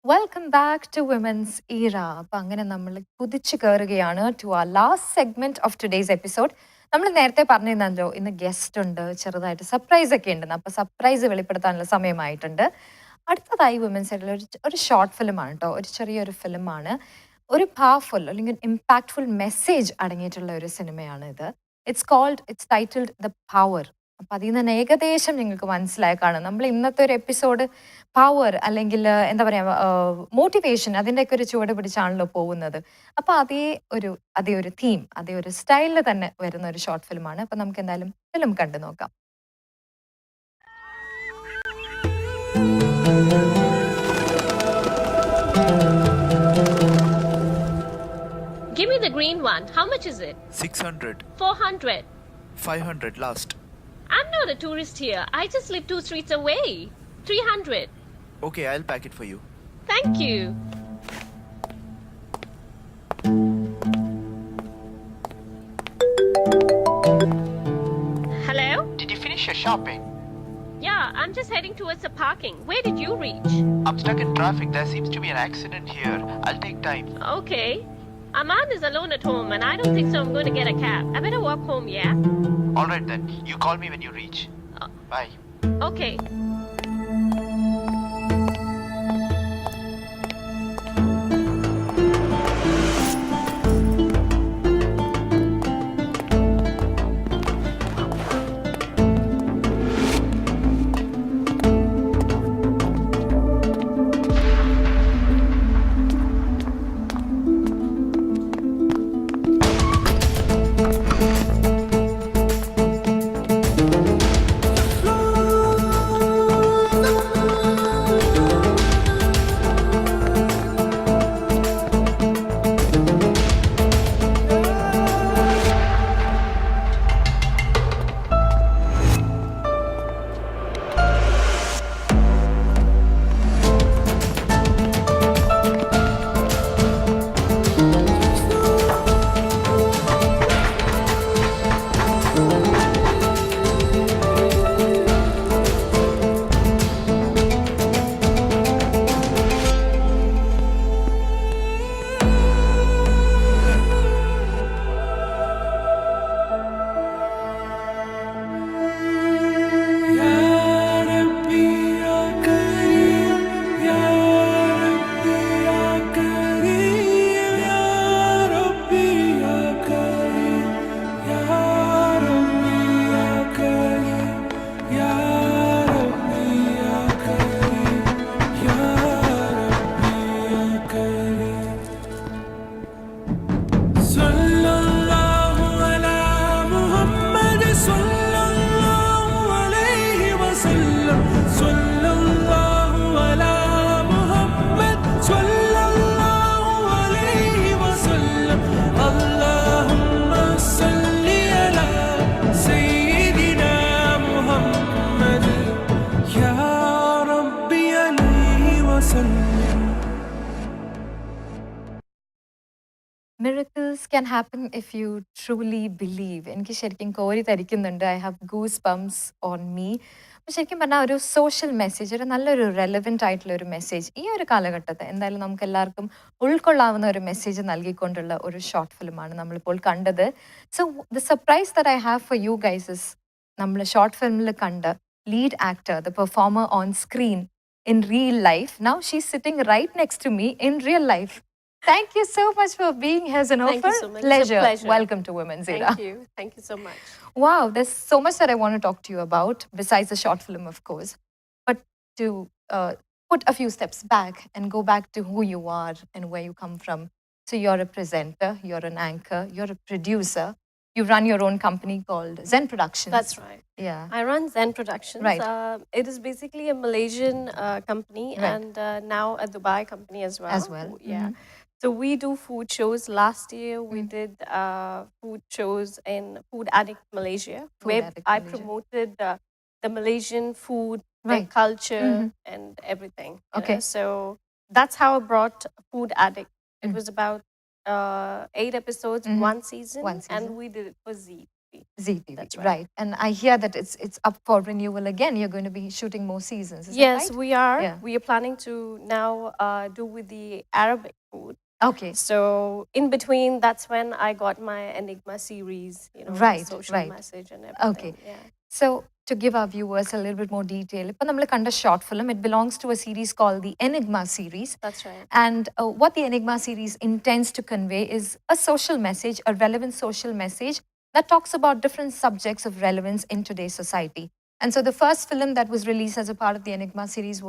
Welcome back to Women's Era. അപ്പോൾ അങ്ങനെ നമ്മൾ കുതിച്ചു കയറുകയാണ് ടു ആ last segment of today's episode. നമ്മൾ നേരത്തെ പറഞ്ഞിരുന്നല്ലോ ഇന്ന് ഗസ്റ്റ് ഉണ്ട്, ചെറുതായിട്ട് സർപ്രൈസ് ഒക്കെ ഉണ്ടെന്ന്. അപ്പോൾ സർപ്രൈസ് വെളിപ്പെടുത്താനുള്ള സമയമായിട്ടുണ്ട്. അടുത്തതായി വുമൻസ് എറിൽ ഒരു ഷോർട്ട് ഫിലിമാണ് കേട്ടോ, ഒരു ചെറിയൊരു ഫിലിമാണ്. ഒരു പവർഫുൾ അല്ലെങ്കിൽ ഇമ്പാക്ട്ഫുൾ മെസ്സേജ് അടങ്ങിയിട്ടുള്ള ഒരു സിനിമയാണ് ഇത്. It's titled the power. അപ്പൊ അതിൽ നിന്ന് തന്നെ ഏകദേശം നിങ്ങൾക്ക് മനസ്സിലായി കാണും. നമ്മൾ ഇന്നത്തെ ഒരു എപ്പിസോഡ് പവർ അല്ലെങ്കിൽ എന്താ പറയാ മോട്ടിവേഷൻ അതിൻ്റെയൊക്കെ ഒരു ചുവട് പിടിച്ചാണല്ലോ പോകുന്നത്. അപ്പൊ അതേ ഒരു തീം, അതേ ഒരു സ്റ്റൈലിൽ തന്നെ വരുന്ന ഒരു ഷോർട്ട് ഫിലിമാണ്. അപ്പൊ നമുക്ക് എന്തായാലും ഫിലിം കണ്ടു നോക്കാം. Give me the green one. How much is it? 600. 400. 500 last. I'm not a tourist here. I just live 2 streets away. 300. Okay, I'll pack it for you. Thank you. Hello? Did you finish your shopping? Yeah, I'm just heading towards the parking. Where did you reach? I'm stuck in traffic. There seems to be an accident here. I'll take time. Okay. Aman is alone at home and I don't think so I'm going to get a cab. I better walk home, yeah? Alright then. You call me when you reach. Bye. Okay. Miracles can happen if you truly believe. എനിക്ക് ശരിക്കും കോരി തരിക്കുന്നുണ്ട്. I have goosebumps on me. അപ്പോൾ ശരിക്കും പറഞ്ഞാൽ ഒരു social message, ഒരു നല്ലൊരു റെലവെൻ്റ് ആയിട്ടുള്ള ഒരു മെസ്സേജ് ഈ ഒരു കാലഘട്ടത്തെ എന്തായാലും നമുക്ക് എല്ലാവർക്കും ഉൾക്കൊള്ളാവുന്ന ഒരു മെസ്സേജ് നൽകിക്കൊണ്ടുള്ള ഒരു ഷോർട്ട് ഫിലിമാണ് നമ്മളിപ്പോൾ കണ്ടത്. So the surprise that I have for you guys is നമ്മൾ ഷോർട്ട് ഫിലിമിൽ കണ്ട lead actor, the performer on screen in real life. Now she's sitting right next to me in real life. Thank you so much for being here, Zenofar. Thank you so much. Pleasure. It's a pleasure. Welcome to Women's Era. Thank you. Thank you so much. Wow, there's so much that I want to talk to you about, besides the short film, of course. But to put a few steps back and go back to who you are and where you come from. So you're a presenter, you're an anchor, you're a producer. You run your own company called Zen Productions. That's right. Yeah. I run Zen Productions. Right. It is basically a Malaysian company Right. and now a Dubai company as well. As well. Yeah. Mhm. So we do food shows. Last year we did food shows in Food Addict Malaysia, Food where Addict I Malaysia. promoted the Malaysian food, Right. their culture, Mhm. and everything. you Okay. know. So that's how I brought Food Addict. It Mm. was about 8 episodes, Mhm. one season, One season. and we did it for Z. ZTV, That's right. right? And I hear that it's up for renewal again. You're going to be shooting more seasons. Is that Yes, right? we are. Yeah. We are planning to now do with the Arabic food. Okay. So in between, that's when I got my Enigma series, you know, Right, the social right. message and everything. Okay. Yeah. So to give our viewers a little bit more detail, ഇപ്പം നമ്മൾ കണ്ട short film, it belongs to a series called the Enigma series. That's right. And what the Enigma series intends to convey is a social message, a relevant social message that talks about different subjects of relevance in today's society. And so the first film that was released as a part of the Enigma series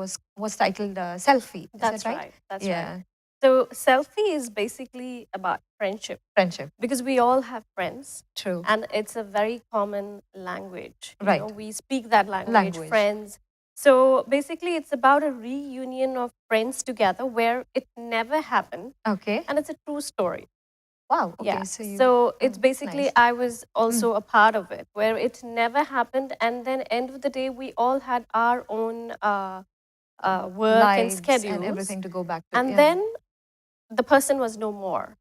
was titled Selfie. Is That's that right? right. That's Yeah. right. So selfie is basically about friendship Friendship. because we all have friends. True. And it's a very common language. You Right. know, we speak that language, friends. So basically, it's about a reunion of friends together where it never happened. Okay. And it's a true story. Wow. Okay. Yeah. So you. So it's basically, nice. I was also a part of it where it never happened. And then, end of the day, we all had our own work and Lives schedules. and everything to go back to. And yeah. then the person was no more.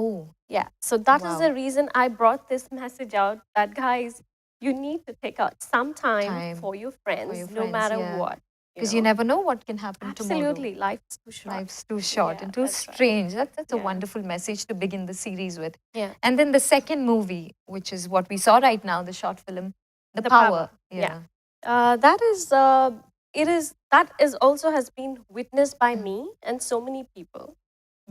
Oh. Yeah. So that is Wow. the reason I brought this message out that, guys, you need to take out some time for your friends, no friends, matter yeah. what. Because you never know what can happen tomorrow. Absolutely. Life's too short. Life's too short Yeah, and too that's right. strange. That's a Yeah. wonderful message to begin the series with. Yeah. And then the second movie, which is what we saw right now, the short film, The The Power. Power, yeah. That is also has been witnessed by me and so many people,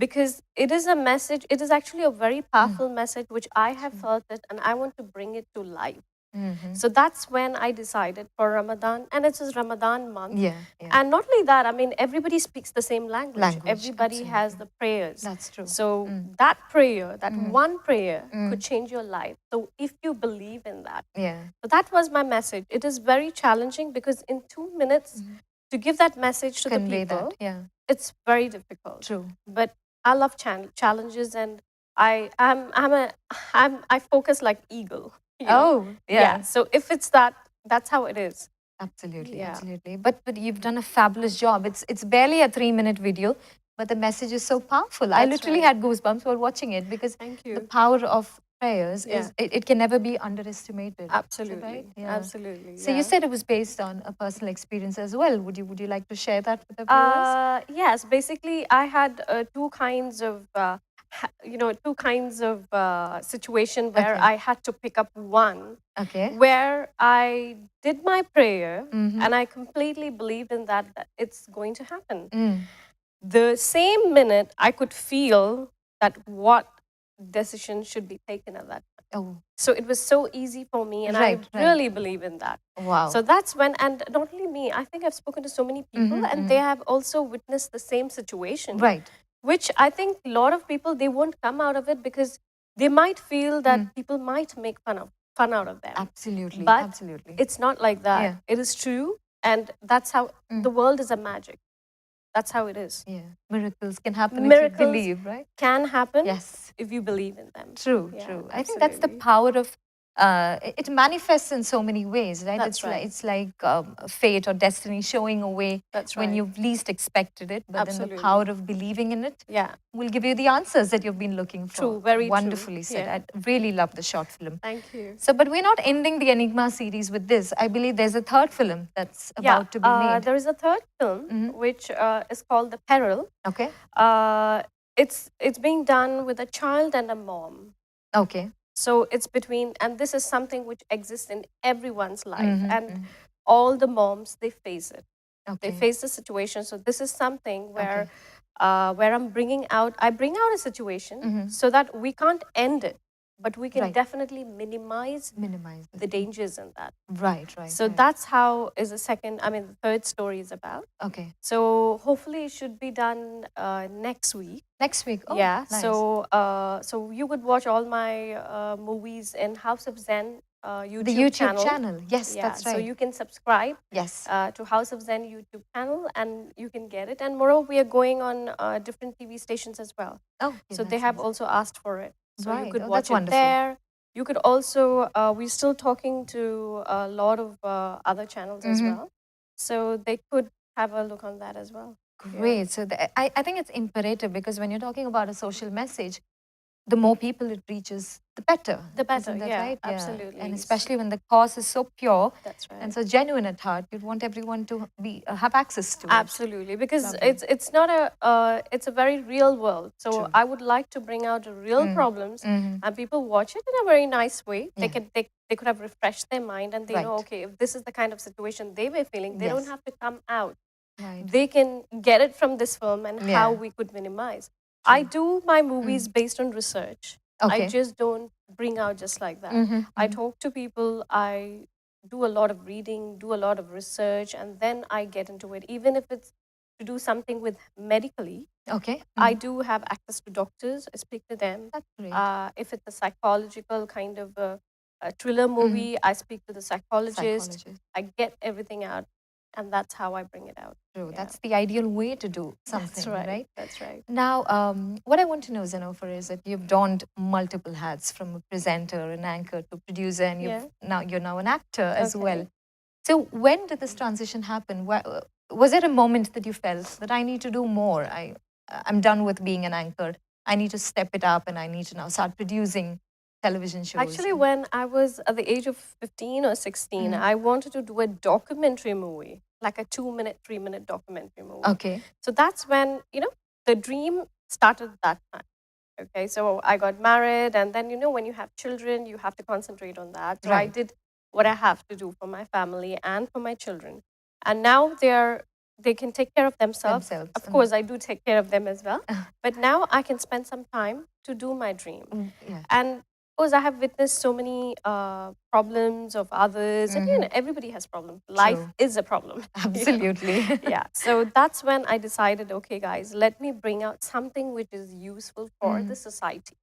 because it is a message. It is actually a very powerful message which I have felt it, and I want to bring it to life. Mhm. So that's when I decided for Ramadan, and it's a Ramadan month. Yeah, yeah. And not only that, I mean, everybody speaks the same language. Everybody has absolutely. the prayers. That's true. So that prayer, that one prayer, could change your life. So if you believe in that, Yeah. so that was my message. It is very challenging because in 2 minutes to give that message to Convey the people, that. Yeah. it's very difficult. True. But I love challenges, and I focus like eagle. You know? Oh, yeah. So if it's that, that's how it is. Absolutely, Yeah. absolutely. But you've done a fabulous job. It's barely a 3-minute video, but the message is so powerful. I That's literally right. had goosebumps while watching it because Thank the you. power of prayers Yeah. is it can never be underestimated. Is that Absolutely. right? Yeah. Absolutely. So you yeah. said it was based on a personal experience as well. Would you like to share that with the viewers? Yes, basically, I had two kinds of, situation where Okay. I had to pick up one Okay. where I did my prayer Mhm. and I completely believed in that it's going to happen. Mm. The same minute, I could feel that what decision should be taken at that time. Oh, So it was so easy for me, and Right, I right. really believe in that. wow. So that's when, and not only me, I think I've spoken to so many people, and they have also witnessed the same situation. Right. Which I think a lot of people, they won't come out of it because they might feel that people might make fun out of them. Absolutely. But absolutely. it's not like that. Yeah. It is true, and that's how the world is a magic. That's how it is. Yeah. Miracles can happen Miracles if you believe, right? can happen Yes. if you believe in them. True, Yeah, true. I think that's the absolutely. power of it manifests in so many ways, right? That's it's right. like it's like fate or destiny showing a way That's when right. you've least expected it, but then the Absolutely. power of believing in it Yeah. will give you the answers that you've been looking for. True, very true. Wonderfully said. Yeah. I really love the short film. Thank you. So, but we're not ending the Enigma series with this. I believe there's a third film that's about to be made. There is a third film which is called The Peril. Okay. It's being done with a child and a mom. Okay. So it's between, and this is something which exists in everyone's life, and all the moms, they face it. Okay. They face the situation. So this is something where I bring out a situation so that we can't end it, but we can Right. definitely minimize Minimize the dangers in that. Right, right. So right. that's how the third story is about. Okay. So hopefully it should be done next week. Next week. Oh, Yeah. nice. So you could watch all my movies in House of Zen YouTube the YouTube channel. Yes, Yeah. that's right. So you can subscribe yes. to House of Zen YouTube channel, and you can get it. And moreover, we are going on different TV stations as well. Oh, So they have also asked for it. So Right. you could Oh, watch that's it wonderful. there. You could also, we're still talking to a lot of other channels as well. So they could have a look on that as well. Great. So I think it's imperative because when you're talking about a social message, the more people it reaches, the better. The better, Isn't that yeah, right? absolutely. And especially when the cause is so pure That's right. and so genuine at heart, you'd want everyone to be have access to it. Absolutely, because Lovely. it's not a it's a very real world. So True. I would like to bring out real problems, Mhm. and people watch it in a very nice way. Yeah. They could have refreshed their mind, and they know, Right. okay, if this is the kind of situation they were feeling, they don't Yes. have to come out. Right. They can get it from this film and how Yeah. we could minimize. I do my movies Mm. based on research. I Okay. just don't bring out just like that. Mhm, I mhm. talk to people, I do a lot of reading, do a lot of research, and then I get into it. Even if it's to do something with medically, Okay. I Mhm. do have access to doctors. I speak to them. That's great. If it's a psychological kind of a thriller movie, I speak to the psychologist. Psychologist. I get everything out, and that's how I bring it out. True. Yeah. That's the ideal way to do That's something, right. right? That's right. Now, what I want to know, Zenofar, is that you've donned multiple hats from a presenter, an anchor, to producer, and Yeah. you're now an actor as Okay. well. So, when did this transition happen? Was there a moment that you felt that I need to do more? I'm done with being an anchor. I need to step it up, and I need to now start producing television shows. Actually, when I was at the age of 15 or 16, I wanted to do a documentary movie, like a 2-minute, 3-minute documentary movie. Okay. So that's when, the dream started that time. Okay, so I got married, and then, when you have children, you have to concentrate on that. So I Right. did what I have to do for my family and for my children. And now they can take care of themselves. Themselves. Of course, I do take care of them as well. But now I can spend some time to do my dream. Yeah. And of course, I have witnessed so many problems of others, and everybody has problems. Life True. is a problem. Absolutely. Yeah. So that's when I decided, okay, guys, let me bring out something which is useful for the society.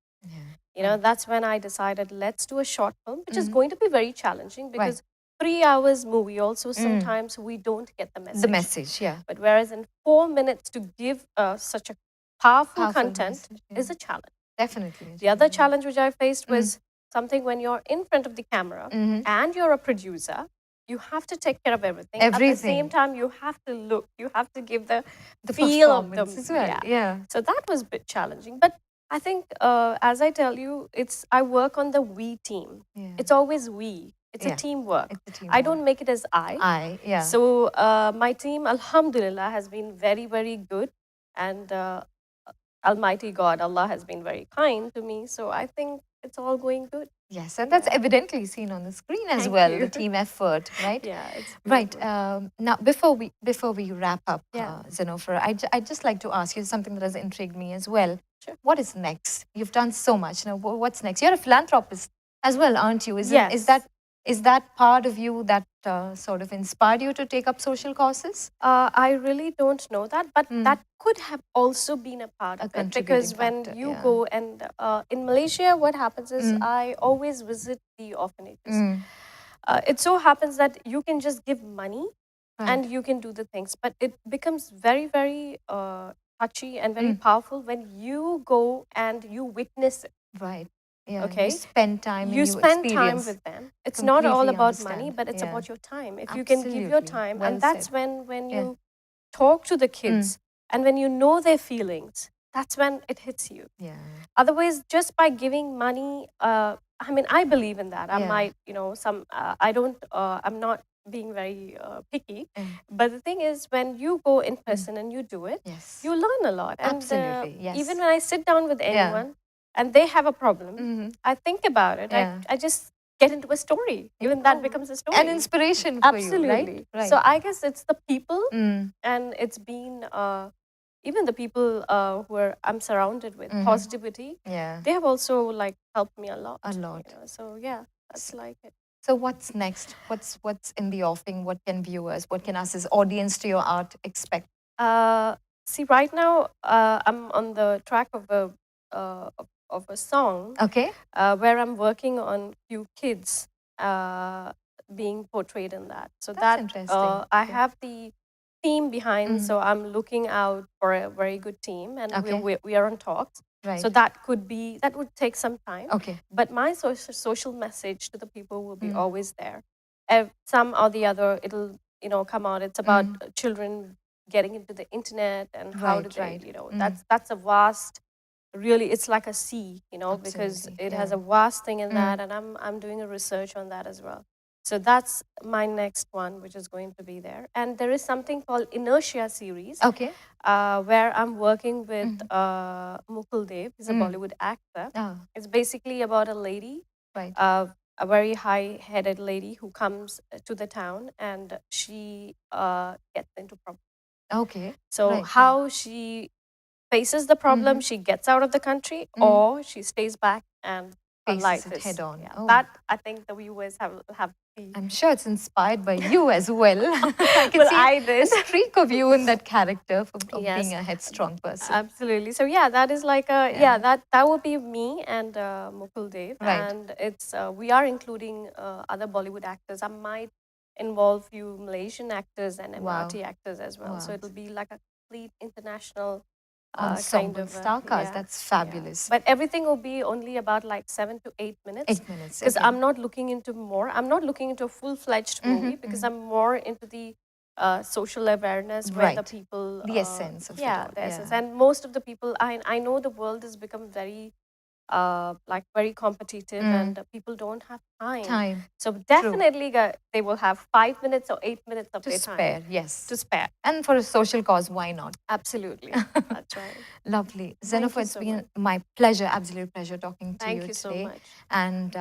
Yeah. That's when I decided, let's do a short film, which is going to be very challenging Right. because 3 hours movie also sometimes we don't get the message. The message, yeah. But whereas in 4 minutes to give such a powerful Powerful content message, is a challenge. Definitely. The other challenge which I faced was something when you're in front of the camera and you're a producer, you have to take care of everything. At the Everything. same time, you have to look, you have to give the The feel of them. performance as well. Yeah. So that was a bit challenging. But I think, as I tell you, I work on the we team. Yeah. It's always we. It's a Yeah. teamwork. It's a I teamwork. don't make it as I. Yeah. So my team, alhamdulillah, has been very, very good. And Almighty God, Allah has been very kind to me. So I think it's all going good. Yes, and that's evidently seen on the screen as Thank well, you. the team effort, right? Yeah, it's Right. beautiful. Now, before we wrap up, Yeah. Zenofar, I'd just like to ask you something that has intrigued me as well. Sure. What is next? You've done so much. Now, what's next? You're a philanthropist as well, aren't you? Yes. Is that part of you that sort of inspired you to take up social causes? I really don't know that, but that could have also been a part of it because contributing when factor, you yeah. go and in Malaysia, what happens is I always visit the orphanages. It so happens that you can just give money and you can do the things, but it becomes very, very touchy and very powerful when you go and you witness it. Right. Yeah. Okay. You spend time You and you spend time experience. with them. It's not all Completely about money, understand. but it's Yeah. about your time. If you can give your Absolutely. time, Well and that's said. when Yeah. you talk to the kids and when you know their feelings, that's when it hits you. Yeah. Otherwise, just by giving money, I mean, I believe in that. I Yeah. might, I don't, I'm not being very picky. But the thing is, when you go in person and you do it, Yes. you learn a lot. And Absolutely. Yes. even when I sit down with anyone and they have a problem, I think about it. Yeah. I just get into a story. Even that becomes a story. An inspiration for Absolutely. you, right? So I guess it's the people, Mm. and it's been even the people who I'm surrounded with, positivity. Yeah. They have also like helped me a lot. A lot. So yeah, that's like it. So what's next? What's in the offing? What can viewers, what can us as audience to your art expect? See, right now I'm on the track of a song Okay. where I'm working on few kids being portrayed in that. So That's interesting. I Okay. have the team behind, so I'm looking out for a very good team, and Okay. we are on talks. Right. So that would take some time. Okay. But my social message to the people will be always there. Some or the other, it'll come out. It's about children getting into the internet and how do Right, they, right. that's a vast really, it's like a sea, you know, because Absolutely, it has yeah. a vast thing in that, and I'm doing a research on that as well. So that's my next one, which is going to be there. And there is something called Inertia series, Okay. where I'm working with Mukul Dev. He's a Bollywood actor. Oh, It's basically about a lady, right. a very high-headed lady who comes to the town, and she gets into problems. Okay. So Right. how she faces the problem, she gets out of the country, or she stays back and her Faces life it is, head on. yeah, Oh. that I think the viewers have to see. I'm sure it's inspired by you as well. I can Well, see I a did. streak of you in that character of being Yes, a headstrong person. absolutely. So yeah, that is like a, Yeah. that would be me and Mukul Dev, Right. and it's we are including other Bollywood actors. I might involve few Malaysian actors and Wow. Emirati actors as well. So Wow. it'll be like a complete international kind Ensemble of star cast. yeah, That's yeah. fabulous. But everything will be only about like 7 to 8 minutes, 8 minutes. because Okay. I'm not looking into more. I'm not looking into a full-fledged movie, because I'm more into the social awareness, where the Right. people The essence of it all. the essence. Yeah. And most of the people, I know the world has become very like very competitive, and people don't have time. So True. definitely they will have 5 minutes or 8 minutes of To their spare. time Yes. to spare. And for a social cause, why not? Absolutely. That's right. Lovely. Thank Zenofar, you it's so been much. my pleasure, absolute pleasure talking to Thank you you so today. much. And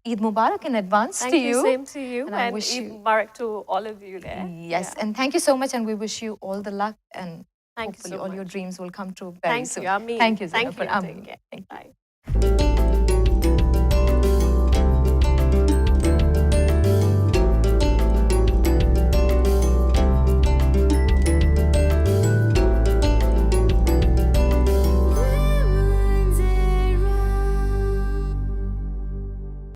Eid Mubarak in advance Thank to you, you. same to you, And I and wish Eid you, Mubarak to all of you there. yes, Yeah. and thank you so much. And we wish you all the luck. And Thank you hopefully so all your much. dreams will come true very Thank soon. you. Amin. Thank you, Thank Zenofar. you. Amin. Take care. Thank you. Bye.